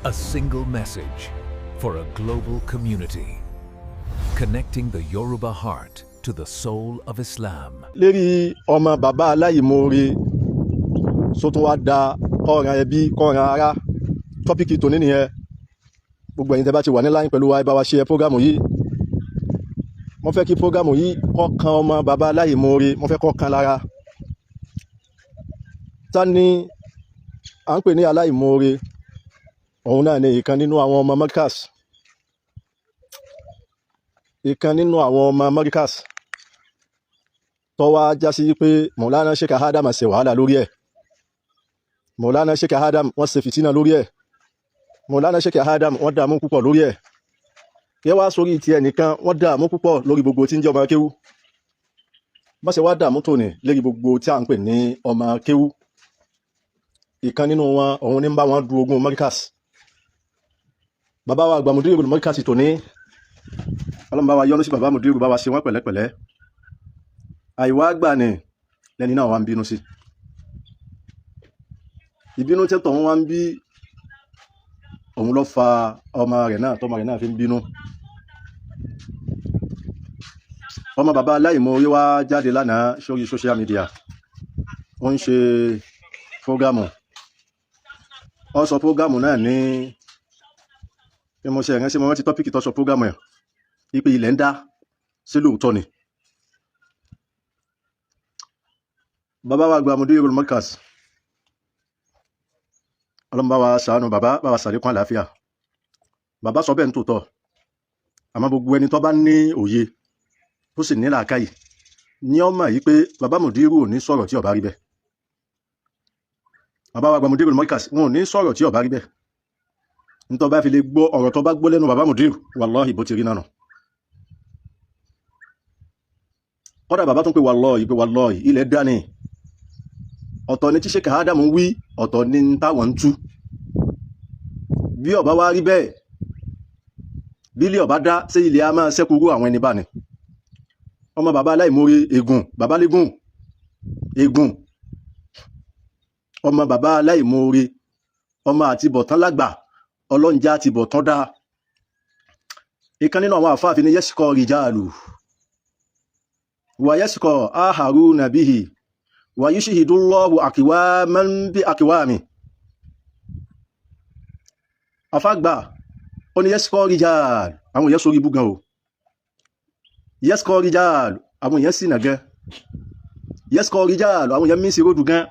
A single message for a global community, connecting the Yoruba heart to the soul of Islam. Lérí ọmọ bàbá aláìmoore sótún wá da kọ́ran ẹbí kọ́ran ará tọ́pìkì tòní nìyẹn. Gbogbo ẹ̀yin tẹ́ bá ti wà ní line pẹ̀lú wa ẹ bá wa share prógámù yìí. Mo fẹ́ kí prógámù yìí kó kan ọmọ bàbá aláìmoore, mo fẹ́ kó kan lára. Ta ni à ń pè ní aláìmoore? Òun náà ni ìkan nínú àwọn ọmọ Markaz. Ìkan nínú àwọn ọmọ Markaz tó wá já sí pé Maulana Sheikh Adam ṣe wàhálà lórí ẹ̀. Maulana Sheikh Adam wọ́n ṣe fìtínà lórí ẹ̀. Maulana Sheikh Adam wọ́n dààmú púpọ̀ lórí ẹ̀. Kí wá sórí ti ẹnìkan wọ́n dààmú púpọ̀ lórí gbogbo tí ń jẹ́ ọmọ kéwú. Bá ṣe wá dààmú tòní lérí gbogbo tí à ń pè ní ọmọ kéwú. Ìkan nínú wọn òun ní ń bá wọn du ogun Markaz. Bàbá wa àgbà Mudiru Markaz tòní, Ọlọ́run bá wa yọ́nú sí bàbá Mudiru, bá wa ṣe wọ́n pẹ̀lẹ́pẹ̀lẹ́. Àìwá àgbà ni lẹ́ni náà wá ń bínú sí. Ìbínú tí tọ̀hún wá ń bí òun ló fa ọmọ rẹ̀ náà tọ́mọ rẹ̀ náà fi ń bínú. Ọmọ bàbá aláìmoore wá jáde lánàá sórí social media. Ó ń ṣe prógámù. Ó sọ prógámù náà ní bí mo ṣe ẹ̀ránṣẹ́ mo rántí tọ́pìkì tó sọ prógámù ẹ̀. Ipe ilẹ̀ ń dá sí lóòótọ́ ni. Bàbá wa àgbà Mudiru Markaz, Ọlọ́run bá wa ṣàánú bàbá, bá wa ṣàlékún àlàáfíà. Bàbá sọ bẹ́ẹ̀ ní tòótọ́. Àmọ́ gbogbo ẹni tó bá ní òye tó sì ní làákàyè ní ó mọ̀ yìí pé bàbá Mudiru ò ní sọ̀rọ̀ tí ó bá rí bẹ́ẹ̀. Bàbá wa àgbà Mudiru Markaz wọn ò ní sọ̀rọ̀ tí ó bá rí bẹ́ẹ̀. Nítorí bá fi lè gbọ́ ọ̀rọ̀ tó bá gbọ́ lẹ́nu bàbá Mudiru, wallahi bó ti rí náà. Kódà bàbá tún pé wallahi ilẹ̀ dání. Ọ̀tọ̀ ni tí Sheikh Adam ń wí, ọ̀tọ̀ ni táwọn ń tú. Bí ó bá wá rí bẹ́ẹ̀, bí ilé ó bá dá sí ilé a máa ṣẹ́kúrú àwọn ẹni bá ní. Ọmọ bàbá aláìmoore ègùn, bàbá légùn, ègùn. Ọmọ bàbá aláìmoore, ọmọ àti bọ̀tán lágbà, ọlọ́njà àti bọ̀tán dá. Ìkan nínú àwọn àfáà fi ní yẹ́sìkọ́ rìjáàlù. Wa yẹ́sìkọ́ áhàrúnà bihi. Wa yushhidullahu aqwaman bi aqwami. Afagba ó ní yẹ́sìkọ́ rijal, àwọn èèyàn sórí ibú gan o. Yẹ́sìkọ́ rijal, àwọn èèyàn sì nà gan. Yẹ́sìkọ́ rijal, àwọn èèyàn mí sí ròdù gan.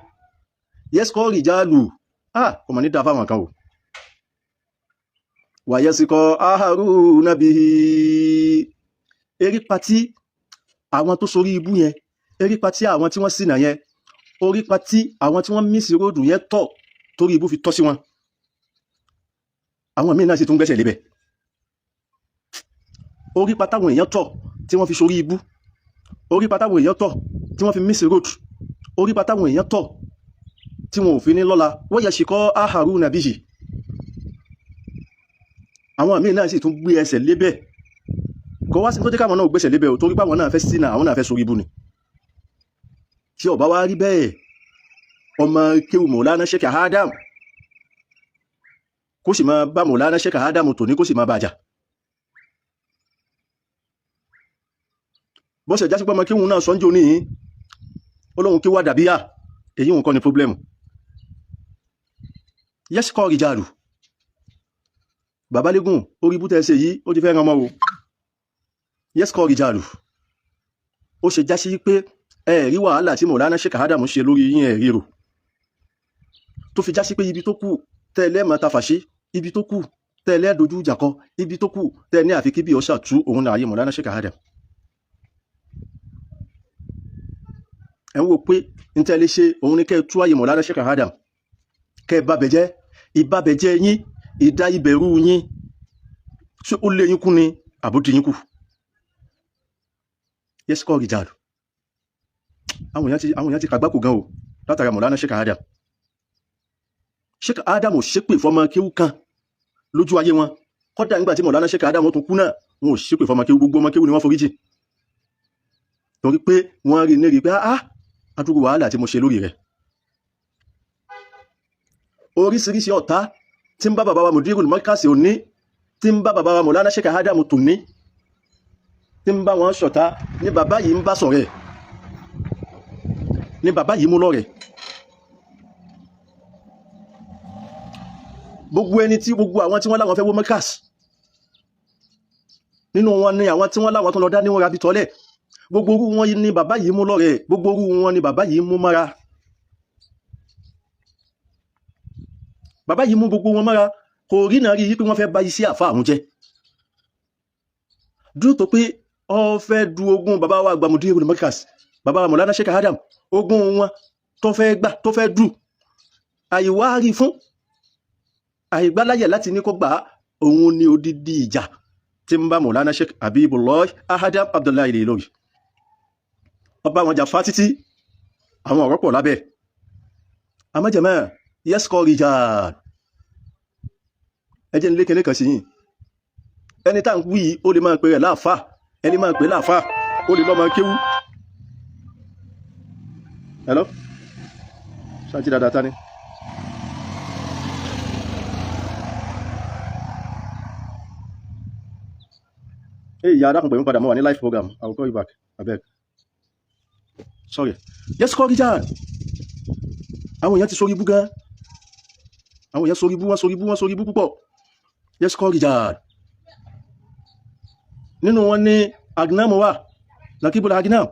Yẹ́sìkọ́ rijalu, ọmọ ní dáfà wọn kan o. Wa yẹ́sìkọ́ áhàrúnà bihi. Erí patí àwọn tó sórí ibú yẹn, erí patí àwọn tí wọ́n sì nà yẹn, orí patí àwọn tí wọ́n mí sí ròdù yẹn tọ̀ torí ibú fi tọ́ sí wọn. Àwọn míì náà sì tún gbẹ́sẹ̀ lébẹ̀. Orí patáwọn èèyàn tọ̀ tí wọ́n fi sórí ibú. Orí patáwọn èèyàn tọ̀ tí wọ́n fi mí sí ròdù. Orí patáwọn èèyàn tọ̀ tí wọn ò fi ní lọ́la. Wa yashqa áhàrúnà bihi. Àwọn míì náà sì tún gbé ẹsẹ̀ lébẹ̀. Kò wá sí tó jẹ́ káwọn náà gbẹ́sẹ̀ lébẹ̀ o, torí báwọn náà fẹ́ sínà, àwọn náà fẹ́ sórí ibú ni. Tí ó bá wá rí bẹ́ẹ̀, ọmọ kéwù Maulana Sheikh Adam kó sì máa bá Maulana Sheikh Adam tòní kó sì máa bàjà. Bọ́sẹ̀ jásí pé ọmọ kéwù náà sọ́njọ́ ní olóhun kí wá dàbíyà, èyí nǹkan ni pọ́blẹ́mù. Yẹ́sìkọ́ rìjàlù. Bàbá légùn orí bú tẹ́ẹ̀ṣẹ̀ yìí ó ti fẹ́ rán mọ́ o. Yẹ́sìkọ́ rìjàlù. Ó ṣe jásí pé ẹ̀rí wàhálà tí Maulana Sheikh Adam ṣe lórí yín ẹ̀rí rò. Tó fi jásí pé ibi tó kù tẹ́lẹ̀ máa ta fàṣí, ibi tó kù tẹ́lẹ̀ dojú ìjà kọ, ibi tó kù tẹ́lẹ̀ àfi kí bí ó ṣàtú òun náà ayé Maulana Sheikh Adam. Ẹ ń wò pé ń tẹ́lẹ̀ ṣe òun ní kẹ́ tú ayé Maulana Sheikh Adam. Kẹ́ bàbẹ̀jẹ́, ìbàbẹ̀jẹ́ yín, ìdá ìbẹ̀rù yín, ṣé ó lé yín kú ni àbódì yín kú? Yẹ́sìkọ́ rìjàlù. Àwọn èèyàn ti kàgbákò gan o látara Maulana Sheikh Adam. Sheikh Adam ò ṣépè fọmọ kéwú kan lójú ayé wọn. Kódà nígbà tí Maulana Sheikh Adam tún kú náà, wọn ò ṣépè fọmọ kéwú, gbogbo ọmọ kéwú ni wọ́n foríjì. Torí pé wọ́n rí ní rí pé adúrú wàhálà tí mo ṣe lórí rẹ̀. Oríṣiríṣi ọ̀tá tí ń bá bàbá wa Mudirul Markaz òní, tí ń bá bàbá wa Maulana Sheikh Adam tòní, tí ń bá wọn ṣọ̀tá ní bàbá yìí ń bá ṣọ̀rẹ́, ní bàbá yìí mú lọ́rẹ̀. Gbogbo ẹni tí gbogbo àwọn tí wọ́n láwọn fẹ́ wó Markaz nínú wọn ni àwọn tí wọ́n láwọn tó lọ dá níwọ̀n rabi tọ́lẹ̀, gbogbo orú wọn ni bàbá yìí mú lọ́rẹ̀, gbogbo orú wọn ni bàbá yìí mú mára. Bàbá yìí mú gbogbo wọn mára, kò rí náà rí pé wọ́n fẹ́ bá iṣẹ́ àfá àwọn jẹ́. Dúró tó pé ó fẹ́ du ogún bàbá wa àgbà Mudirul Markaz, bàbá wa Maulana Sheikh Adam, ogún wọn tó fẹ́ gbà, tó fẹ́ dù, àìwá rí fún, àìgbáláyẹ̀ láti ní kó gbà, òun ni odidi ìjà tí ń bá Maulana Sheikh Habibullah Adam Abdullahi Al-Ilory. Ọba wọn jà fá títí, àwọn ọ̀rọ̀ pọ̀ lábẹ́. Àmọ́ jàmáà, yẹ́sùkọ́ rijal, ẹjẹ́ nílé kẹ́lẹ́ kan sí yìí, ẹni tá ń wí ó lè máa pè rẹ̀ láàfá, ẹni máa pè láàfá, ó lè lọ máa kéwú. Hello? Ṣáàjí dáadáa tá ní? Hey, ìyá adákùn pẹ̀lú padà mọ́ wà ní live program, I will call you back, abeg. Sorry. Yẹ́sùkọ́ rijal, àwọn èèyàn ti sórí bú gan, àwọn èèyàn sórí bú, wọ́n sórí bú púpọ̀. Yẹ́sùkọ́ rijal, nínú wọn ní Agnam wà, Lakibul Agnam,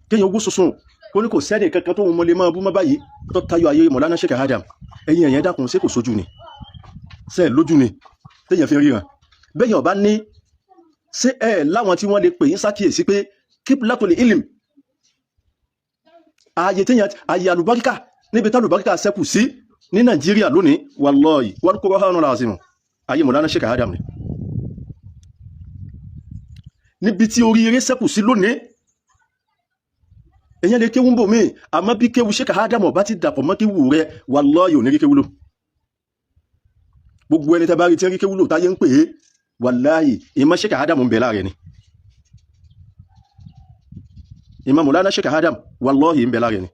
kéèyàn ogún sùsùn kó ní kò sẹ́ni kankan tó wọn mọ́lé máa bú mọ́ báyìí tó tayọ ayé Maulana Sheikh Adam. Ẹ̀yin èèyàn dákun, ṣé kò sójú ni, ṣé lójú ni téèyàn fi ríran? Bẹ́yàn bá ní ṣé láwọn tí wọ́n lè pè yín sákìyèsí pé Qiblatul Ilm, ààyè téèyàn, ààyè àlùbáríkà, níbi tá àlùbáríkà ṣẹ́kù sí ní Nàìjíríà lónìí, wallahi wal Qur'anul Azim, ààyè Maulana Sheikh Adam ni. Níbi tí oríire ṣẹ́kù sí lónìí, èyàn lè kéwú ń bò mí, àmọ́ bí kéwú Sheikh Adam bá ti dàpọ̀ mọ́ kéwú rẹ, wallahi ò ní rí kéwú lò. Gbogbo ẹni tẹ́ bá rí tí ń rí kéwú lò táyé ń pè é, wallahi ìmọ̀ Sheikh Adam ń bẹ láàrẹ ni. Ìmọ̀ Maulana Sheikh Adam wallahi ń bẹ láàrẹ ni.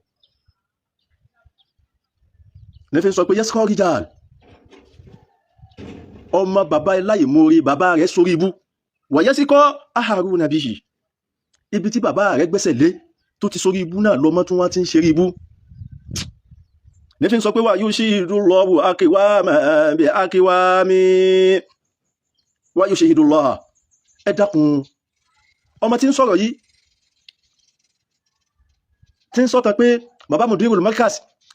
Nẹ́fẹ́ sọ pé yẹ́sùkọ́ rijal, ọmọ bàbá láyé mórí, bàbá rẹ̀ sórí ibú, wàyẹ́síkọ́ Haruna bihi, ibi tí bàbá rẹ̀ gbẹ́sẹ̀ lé tó ti sórí ibú náà lọ́mọ tún wá ti ń ṣe rí ibú. Nẹ́fẹ́ sọ pé wà yóò ṣe ìdúlọ́wọ́ akíwámi, wà yóò ṣe ìdúlọ́wọ́. Ẹ dákun, ọmọ tí ń sọ̀rọ̀ yìí tí ń sọ́ta pé bàbá Mudirul Markaz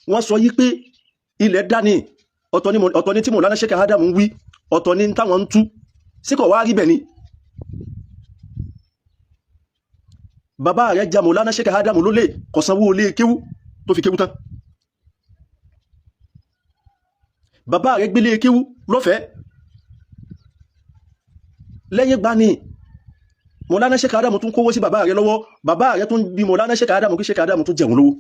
wọ́n sọ yí pé ilẹ̀ dání, ọ̀tọ̀ ní tí Maulana Sheikh Adam ń wí, ọ̀tọ̀ ní táwọn ń tú, sí kò wá rí bẹ̀ ni. Bàbá rẹ̀ ja Maulana Sheikh Adam lólè, kò sanwó olé kéwú tó fi kéwú tán. Bàbá rẹ̀ gbélé kéwú lọ́fẹ̀ẹ́, lẹ́yìn gbá ní Maulana Sheikh Adam tún kówó sí bàbá rẹ̀ lọ́wọ́, bàbá rẹ̀ tún bí Maulana Sheikh Adam kí Sheikh Adam tún jẹun lówó.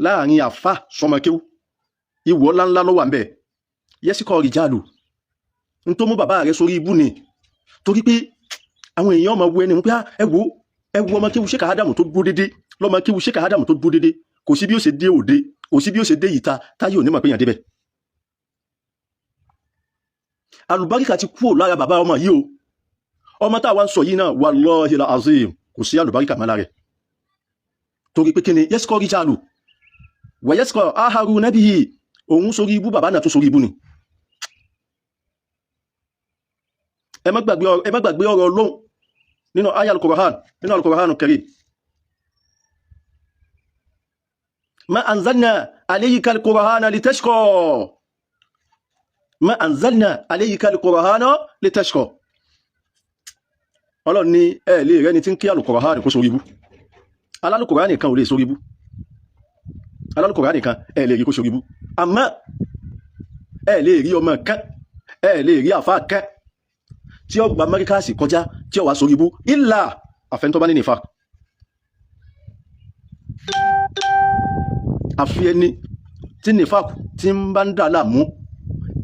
Láàrin àfá sọmọ kéwú, ìwọ̀ ńláńlá ló wà ń bẹ̀. Yẹ́sùkọ́ rijalu, n tó mú bàbá rẹ̀ sórí ibú ni, torí pé àwọn èèyàn máa wo ẹni pé ẹ wo ọmọ kéwú Sheikh Adam tó dúró dédé, lọ́mọ kéwú Sheikh Adam tó dúró dédé, kò sí bí ó ṣe dé òde, kò sí bí ó ṣe dé ìta táyé ò ní mọ̀ pé yàn débẹ̀. Àlùbáríkà ti kúrò lára bàbá ọmọ yìí o, ọmọ táwa ń sọ yìí náà wallahi al-azim kò sí àlùbáríkà mọ́ lára rẹ̀, torí pé kíni yẹ́sùkọ́ rijalu wà yẹ́sùkọ́ Haruna bihi, òun sórí ibú, bàbá náà tó sórí ibú ni. Ẹ má gbàgbé ọ̀rọ̀ Ọlọ́hun nínú àyá al-Qur'an, nínú al-Qur'an al-Karim, ma anzalna alayka al-Qur'ana litashqa, ma anzalna alayka al-Qur'ana litashqa. Ọlọ́run ní lè rẹ́ ni tí ń kí al-Qur'an kó sórí ibú. Al-Qur'an nìkan ò lè sórí ibú, Al-Qur'an nìkan lè rí kó sórí ibú, àmọ́ lè rí ọmọ kan, lè rí àfá kan tí ó gba Markaz kọjá tí ó wá sórí ibú ìlà àfẹ́ntọ́ bá ní nìfà. Àfi ẹni tí nìfàkù tí ń bá ń dà láàmú,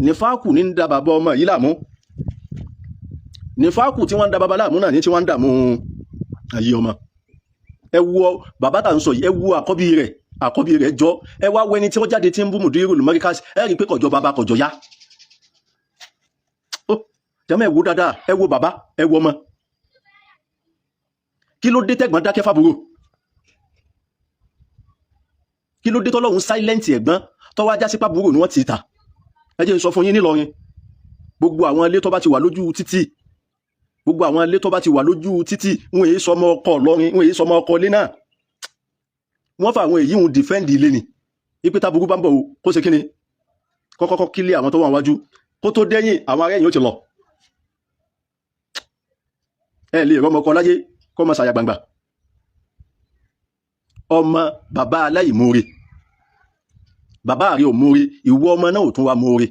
nìfàkù ní ń da bàbá ọmọ yìí láàmú, nìfàkù tí wọ́n ń da bàbá láàmú náà ní tí wọ́n ń dàmú ayé ọmọ. Ẹ wo bàbá tà ń sọ yìí, ẹ wo àkọ́bí rẹ̀ àkọ́bí rẹ̀ jọ ẹ wá wẹni tí wọ́n jáde tí ń bú Mudirul Markaz ẹ rí i pé kọjọ bàbá kọjọ yá ó jẹ́mọ́ ẹ wo dáadáa ẹ wo bàbá ẹ wo ọmọ kí ló dé tẹ́gbọ́n dákẹ́ fábúrò kí ló dé tọ́lọ́hun sáílẹ́ǹtì ẹ̀gbọ́n tọ́wọ́ ajá sí pàbúrò ni wọ́n ti ta ẹ jẹ́ n sọ fún yín nílọrin gbogbo àwọn ilé tó bá ti wà lójú títì gbogbo àwọn ilé tó bá ti wà lójú títì wọn èyí sọmọ ọkọ lọrin wọn èyí sọmọ ọkọ ilé náà wọ́n fa àwọn èyí ń dìfẹ́ǹdì ilé ni ipe táburú bá ń bọ̀ o kó ṣe kíni kọ́kọ́kọ́ kílé àwọn tó wà wájú kó tó dẹ́yìn àwọn ará ẹ̀yìn ó ti lọ ẹ lè rọmọ ọkọ láyé kọ́ mọ ṣàyà gbangba ọmọ bàbá aláìmoore bàbá rẹ̀ ò moore ìwọ ọmọ náà ò tún wá moore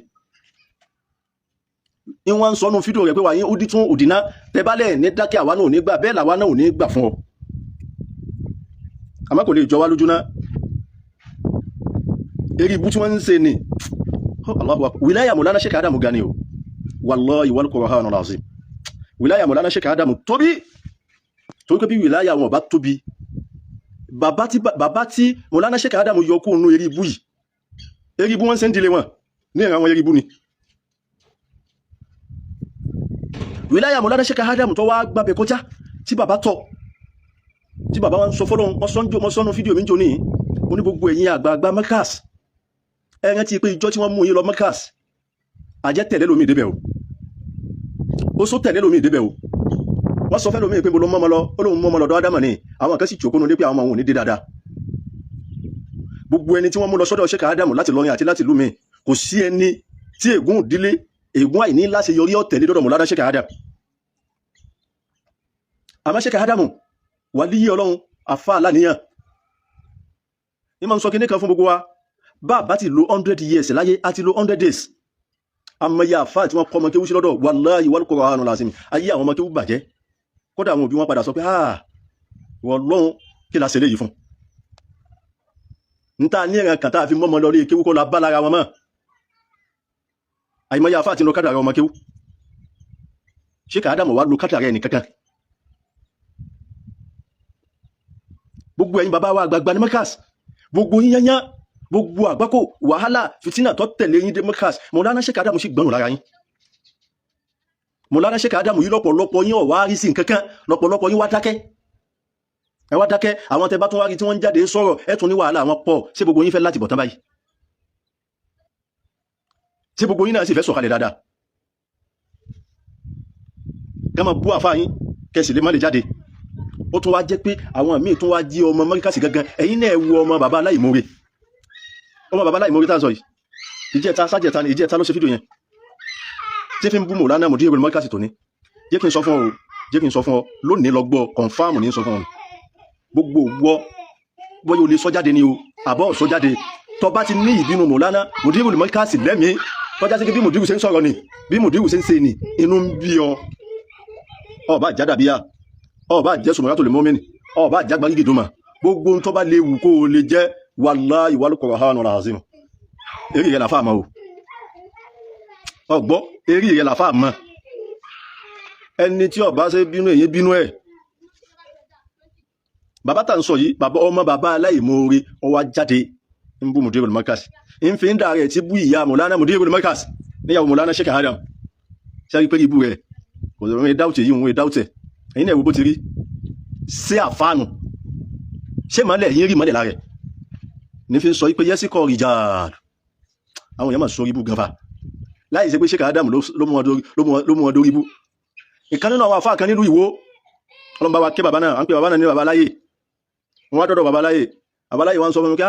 ní wọ́n ń sọnù fídíò rẹ̀ pé wà yín ó dí tún òdìná tẹ́bálẹ̀ ní dákẹ́ àwa náà ò ní gbà bẹ́ẹ̀ làwa náà ò ní gbà fún ọ àmọ́ kò lè jọ wá lójú náà eré ibú tí wọ́n ń ṣe ni Allahu Akbar wìláyà Mọ̀lánà Sheikh Adamu gani o wallahi wal Qur'anul azim wìláyà Mọ̀lánà Sheikh Adamu tóbi torí pé bí wìláyà wọn bá tóbi bàbá tí Mọ̀lánà Sheikh Adamu yọ kó nú eré ibú yìí eré ibú wọn ṣe ń dilé wọn ní ìran wọn eré ibú ni wìláyà Mọ̀lánà Sheikh Adamu tó wá gbàbẹ̀ kọjá tí bàbá tọ̀ tí bàbá wọn sọ fọ́lọ́run wọ́n sọ́nù fídíò mi jò ní mo ní gbogbo ẹ̀yin àgbààgbà Markaz ẹ̀rẹ́ ti pé ìjọ tí wọ́n mú yín lọ Markaz àjẹ́ tẹ̀lé lómi ìdébẹ̀ o ó só tẹ̀lé lómi ìdébẹ̀ o wọ́n sọ fẹ́ lómi pé mo lọ mọ́mọ́ lọ ó lóun mọ́mọ́ lọ́dọ̀ Ádámà ni àwọn kan sì jòkónú dé pé àwọn ọmọ òun ní dé dáadáa gbogbo ẹni tí wọ́n mú lọ sọ́dọ̀ Sheikh Adamu láti lọrin àti láti lúmi kò sí ẹni tí ègún ìdílé ègún àìní láti yọrí ọ̀tẹ̀lé dọ́dọ̀ Mọ̀lánà Sheikh Adamu àmọ́ Sheikh Adamu wàlíyí ọlọ́run àfáà láníyàn ní ma ń sọ kí ní kan fún gbogbo wa bá ti lo 100 years láyé àti lo 100 days àmọ́yà àfáà tí wọ́n kọ́ ọmọ kéwú sí lọ́dọ̀ wallahi wal Qur'anul azim ayé àwọn ọmọ kéwú bàjẹ́ kódà àwọn òbí wọn padà sọ pé wọ́n lọ́run kí la ṣe léyìí fún ń ta ní ìran kan tá a fi mọ́mọ́ lọ rí kéwú kó la bá lára wọn mọ́ àìmọ́yà àfáà tí ń lo kádàrá ọmọ kéwú Sheikh Adamu wá lo kádàrá ẹni kankan gbogbo ẹ̀yin bàbá wa àgbààgbà ní Markaz gbogbo yín yányá gbogbo àgbákò wàhálà fìtínà tó tẹ̀lé yín dé Markaz Mọ̀lánà Sheikh Adamu sì gbọ́nù lára yín Mọ̀lánà Sheikh Adamu yìí lọ́pọ̀lọpọ̀ yín ọ̀wá rí sí nǹkankan lọ́pọ̀lọpọ̀ yín wá dákẹ́ ẹ wá dákẹ́ àwọn tẹ bá tún wá rí tí wọ́n ń jáde sọ̀rọ̀ ẹ tún ní wàhálà àwọn pọ̀ ṣé gbogbo yín fẹ́ láti bọ̀ tán báyìí ṣé gbogbo yín náà sì fẹ́ sọ̀kalẹ̀ dáadáa ká máa bú àfáà yín kẹsì lè má lè jáde ó tún wá jẹ́ pé àwọn míì tún wá jí ọmọ Markaz gangan ẹ̀yin náà wo ọmọ bàbá aláìmoore tá a sọ yìí ìjẹta sájẹta ni ìjẹta ló ṣe fídíò yẹn tí fi ń bú Mọ̀lánà Mudirul Markaz tó ní jẹ́ kí n sọ fún ọ lónìí lọ gbọ́ kọ̀nfàmù ní sọ fún ọ gbogbo wọ bóyá o lè sọ jáde ni o àbọ̀ sọ jáde tó bá ti ní ìbínú Mọ̀lánà Mudirul Markaz lẹ́mìí tọ́já sí bí Mudiru ṣe ń sọ̀rọ̀ ni bí Mudiru ṣe ń ṣe ni inú ń bí ọ bá jádàbíyà ọba jẹ́ Sumaratul Mu'min ọba jágbárí gidoma gbogbo tó bá léwu kó o lè jẹ́ wallahi wal Qur'anul azim eré rẹ̀ làfáà mọ́ o ọgbọ́ eré rẹ̀ làfáà mọ́ ẹni tí ọba ṣe bínú èyí bínú ẹ̀ bàbá tà ń sọ yìí ọmọ bàbá aláìmoore ọwá jáde ń bú Mudirul Markaz ń fi ń dà rẹ̀ tí bú ìyá Mọ̀lánà Mudirul Markaz níyàwó Mọ̀lánà Sheikh Adamu ṣáà pé ibú rẹ̀ kò sọ wọn dáútẹ̀ yìí wọn dáútẹ̀ ẹ̀yin náà wo bó ti rí sí àfáànù ṣé mọ́lẹ̀ yín rí mọ́lẹ̀ lára ẹ̀ ní fi ń sọ pé yẹ́sí kọ́ rìjàd àwọn èèyàn máa sọ ibú gan fa láì ṣe pé Sheikh Adamu ló mú ọdún ibú ìkan nínú àwọn àfáà kan nílùú Ìwó ọlọ́mọba wa ké bàbá náà à ń pè bàbá náà ní bàbá láyè wọ́n wá dọ́dọ̀ bàbá láyè wọ́n sọ fún mi kí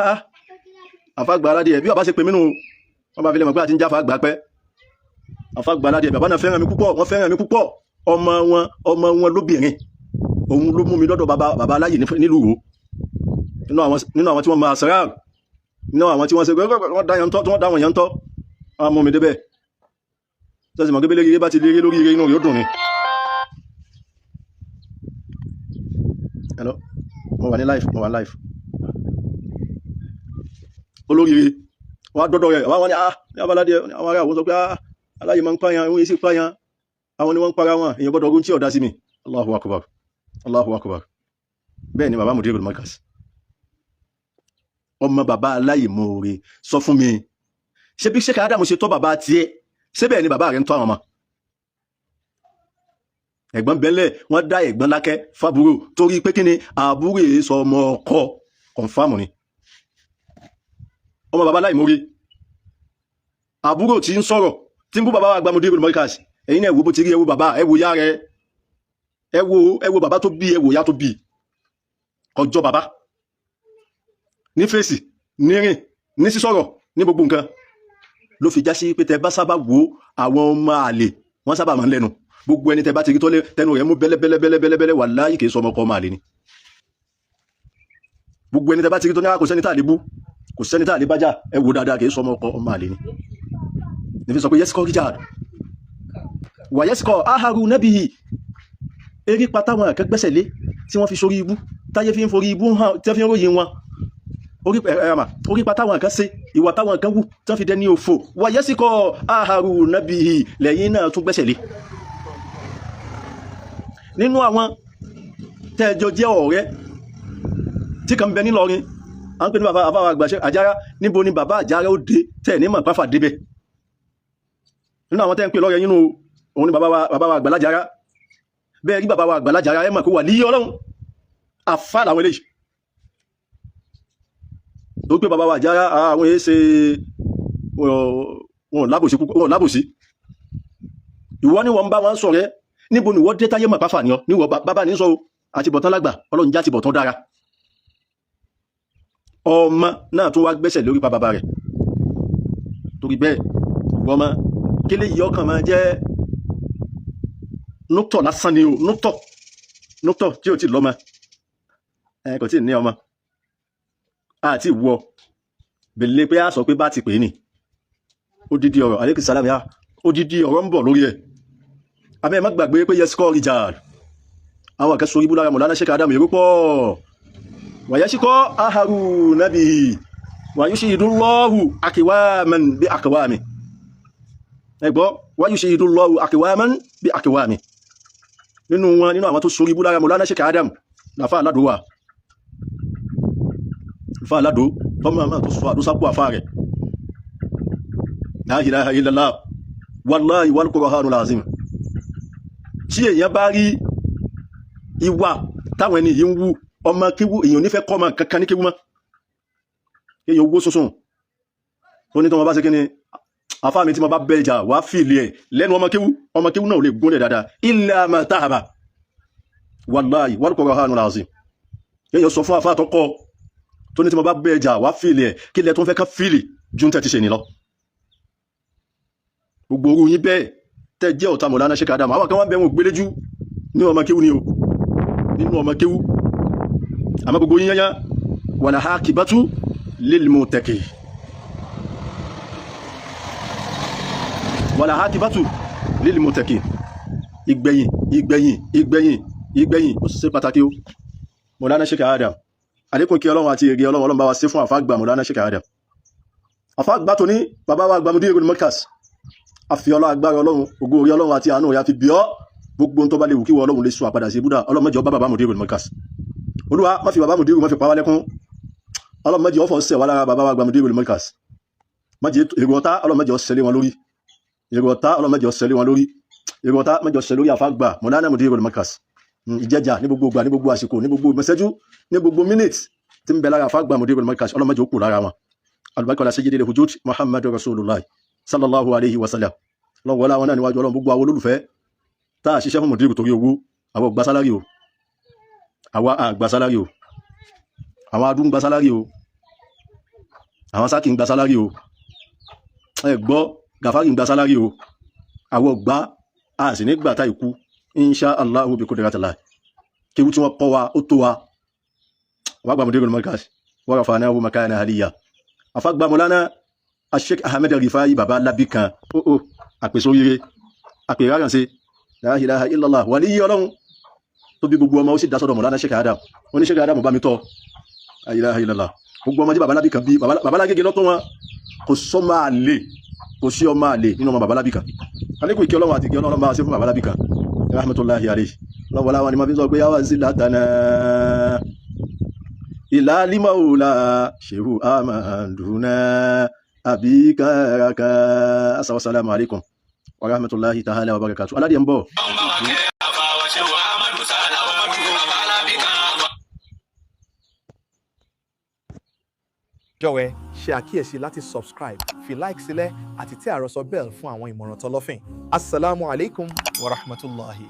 àfáàgbà aládìẹ bí bàbá ṣe pè mí nù wọ́n bá fi lè mọ̀ pé àti ń jáfa àgbà pẹ́ àfáàgbà aládìẹ bàbá náà fẹ́ràn mi púpọ̀ ọmọ wọn lóbìnrin òun ló mú mi lọ́dọ̀ bàbá aláyè nílùú Ìwó nínú àwọn tí wọ́n máa sẹ́rà nínú àwọn tí wọ́n ṣe wọ́n dá wọn yẹn tọ́ wọ́n mú mi débẹ̀ sẹ́sì mọ̀ gébélé rí bá ti léré lórí inú rí ó dùn ni hello mo wà ní live olóríire wọ́n dọ́dọ̀ rẹ̀ wọ́n ní ní abáládé àwọn ará àwọn sọ pé aláyè máa ń pààyàn wọ́n yé sí pààyàn àwọn ni wọ́n ń para wọn èèyàn gbọ́dọ̀ ogun tí ọ̀dá sí mi Allahu Akbar bẹ́ẹ̀ ni bàbá Mudirul Markaz ọmọ bàbá aláìmoore sọ fún mi ṣé bí Sheikh Adam ṣe tọ́ bàbá tiẹ̀ ṣé bẹ́ẹ̀ ni bàbá rẹ̀ ń tọ́ àwọn ọmọ ẹ̀gbọ́n bẹ́lẹ̀ wọ́n dá ẹ̀gbọ́n lákẹ́ fábúrò torí pé kí ni àbúrò èé sọ ọmọ ọkọ kọ̀ǹfàmù ni ọmọ bàbá aláìmoore àbúrò tí ń sọ̀rọ̀ tí ń bú bàbá wa gba Mudirul Markaz ẹ̀yin náà ẹ wo bó ti rí ẹ wo bàbá ẹ wo yá rẹ ẹ wo bàbá tó bí ẹ wo yá tó bí ọjọ́ bàbá ní fèsì ní rìn ní sísọ̀rọ̀ ní gbogbo nǹkan ló fi já sí pé tẹ bá sábà wo àwọn ọmọ àlè wọ́n sábà máa ń lẹ́nu gbogbo ẹni tẹ bá ti rí tó lé tẹnu rẹ̀ mú bẹ́lẹ́bẹ́lẹ́bẹ́lẹ́bẹ́lẹ́ wàláhì kìí sọmọ ọkọ ọmọ àlè ni gbogbo ẹni tẹ bá ti rí tó ní kò sẹ́ni tá à lè bú kò sẹ́ni tá à lè bájà ẹ wo dáadáa kìí sọmọ ọkọ ọmọ àlè ni nífi sọ pé yẹ́sìkọ́ Richard wà yẹ́sìkọ́ aharu nabihi eré pa táwọn akẹgbẹ́sẹ̀ lé tí wọ́n fi sórí ibú táyé fi ń forí ibú hàn tí wọ́n fi ń ròyìn wọn orí pa táwọn kan ṣe ìwà táwọn kan wù tí wọ́n fi dẹni òfò wà yẹ́sìkọ́ aharu nabihi lẹ́yìn náà tún gbẹ́sẹ̀ lé nínú àwọn tẹ́ẹjọ jẹ́ ọ̀rẹ́ tí kan bẹ nílọrin a ń pè ní bàbá àgbàṣẹ́ àjára níbo ni bàbá àjára ó dé tẹ́ẹ̀ ní mọ̀ pàfà débẹ̀ nínú àwọn tẹ́ ń pè lọ́rẹ̀ yínú òun ni bàbá wa àgbàlájára bẹ́ẹ̀ rí bàbá wa àgbàlájára ẹ mọ̀ kó wà ní ọlọ́run àfà làwọn eléyìí tó pé bàbá wa àjára àwọn èé ṣe wọn lábòsí ìwọ ni wọ́n bá wọn sọ̀rẹ́ níbo ni wọ́n dé táyé mọ̀ pàfà ní ọ níwọ̀ bàbá ní sọ àti bọ̀tán lágbà ọlọ́run já ti bọ̀tán dára ọmọ náà tún wá gbẹ́sẹ̀ lórí pa bàbá rẹ̀ torí bẹ́ẹ̀ wọ́n mọ́ kí lè yí ọkàn máa jẹ́ nútọ̀ lásán ni o nútọ̀ tí ò tí lọ́mọ kò tí ní ọmọ àti ìwọ bèlè pé a sọ pé bá ti pè ní odidi ọ̀rọ̀ alaykum salam ya odidi ọ̀rọ̀ ń bọ̀ lórí ẹ̀ abẹ́ má gbàgbé pé yẹ́sìkọ́ Richard àwọn akẹ́sọ̀ orí búlára Mọ̀lánà Sheikh Adam èrò pọ̀ wàyẹ́sìkọ́ aharu nabihi wàyúṣìdúnlọ́hù akiwaman bí akiwami ẹgbọ́ wàyúṣìdúnlọ́hù akiwaman bí akiwami nínú wọn nínú àwọn tó sórí búlára Mọ̀lánà Sheikh Adam láfà aládò wà fà aládò tọ́mọ̀ àmà tó sọ àdúsápò àfà rẹ̀ la ilaha illallah wallahi wal qur'anul azim tí èèyàn bá rí ìwà táwọn ẹni yìí ń wú ọmọ kíwú èèyàn nífẹ̀ẹ́ kọ́ ọmọ kankan ní kíwú mọ́ èèyàn owó sọ́sùn tó ní tó wọ́n bá ṣe kí ni afá mi tí mo bá bẹ́ ìjà wá fìlì ẹ̀ lẹ́nu ọmọ kíwú náà lè gúnlẹ̀ dáadáa illa ma tahaba wallahi wal qur'anul azim èèyàn sọ fún afá àtọ́kọ́ tó ní tí mo bá bẹ́ ìjà wá fìlì ẹ̀ kí lẹ tó ń fẹ́ ká fìlì ju tẹ́ ti ṣe ní lọ gbogbo orú yín bẹ́ẹ̀ tẹ́ jẹ́ ọ̀tá Mọ̀lánà Sheikh Adam àwọn kan wá bẹ̀rún gbéléjú ní ọmọ kíwú ni o nínú ọmọ kíwú àmọ́ gbogbo yín yányá wal aqibatu lil muttaqin wal aqibatu lil muttaqin ìgbẹ̀yìn ó ṣe pàtàkì o Mọ̀lánà Sheikh Adam àlékún kí ọlọ́run àti èrè ọlọ́run bá wa ṣe fún àfáàgbà Mọ̀lánà Sheikh Adam àfáàgbà tó ní bàbá wa àgbà Mudirul Markaz àfiọlá agbára ọlọ́run ògo orí ọlọ́run àti àánú rẹ̀ àfi bí ọ́ gbogbo tó bá lè wù kí wọ́n ọlọ́run lè sọ àpadà sí búdá ọlọ́mọdé ọba bàbá Mudirul Markaz olúwa má fi bàbá Mudirul má fi pa wá lẹ́kún ọlọ́mọdé ọfọ̀ sẹ̀ wá lára bàbá wa àgbà Mudirul Markaz májè èrò ọ̀tá ọlọ́mọdé ọ̀sẹ̀lẹ̀ wọn lórí èrò ọ̀tá ọlọ́mọdé ọ̀sẹ̀lẹ̀ wọn lórí èrò ọ̀tá májè ọ̀sẹ̀ lórí àfáàgbà Mọ̀lánà Mudirul Markaz ìjẹjà ní gbogbo ìgbà ní gbogbo àsìkò ní gbogbo mẹsẹ́jú ní gbogbo minute tí ń bẹ lára àfáàgbà Mudirul Markaz ọlọ́mọdé ó kù lára wọn albarka la sayyidil hujud Muhammadu Rasulullah sallallahu alaihi wasallam lọ́wọ́ láwọn náà níwájú ọlọ́run gbogbo àwọn olólùfẹ́ táà ṣiṣẹ́ fún Mudirul torí owó àwọn gba sálárì o àwọn àgbà sálárì o àwọn adún gba sálárì o àwọn sákì ń gba sálárì o ẹgbọ́ Gàfárì ń gba sálárì o àwọn gbá a sì ní gbàtà ikú insha Allahu bi qudratillah kí wú tí wọ́n kọ́ wa ó tó wa wà gbà Mudirul Markaz wa rafa'nahu makanan aliyya àfàgbà Mọ̀lánà Sheikh Ahmed Rifai bàbá lábí kan àpèsóríire àpèrárànṣe la ilaha illallah wà ní yí ọlọ́run tó bí gbogbo ọmọ ó sì dásọ́dọ̀ Mọ̀lánà Sheikh Adam ó ní Sheikh Adam bá mi tọ́ la ilaha illallah gbogbo ọmọ jí bàbá lábí kan bí bàbá lágége lọ́tọ́ wọn kò sọ máa lè kò sí ọmọ àlè nínú ọmọ bàbá lábí kan alékùn ìkẹ́ ọlọ́run àti ìkẹ́ ọlọ́run bá ṣe fún bàbá lábí kan rahmatullahi alayhi lọ́wọ́ láwọn ni ma fi sọ pé yáwà sí látànà إلى لمولى شيخ أمدنا أبيك السلام عليكم ورحمة الله تعالى وبركاته. على ديمبو. jọ̀wọ́ ṣe àkíyèsí láti subscribe fi like sílẹ̀ àti tẹ àròsọ bell fún àwọn ìmọ̀ràn tọlọ́fìn. Assalamu alaikum wa rahmatullahi.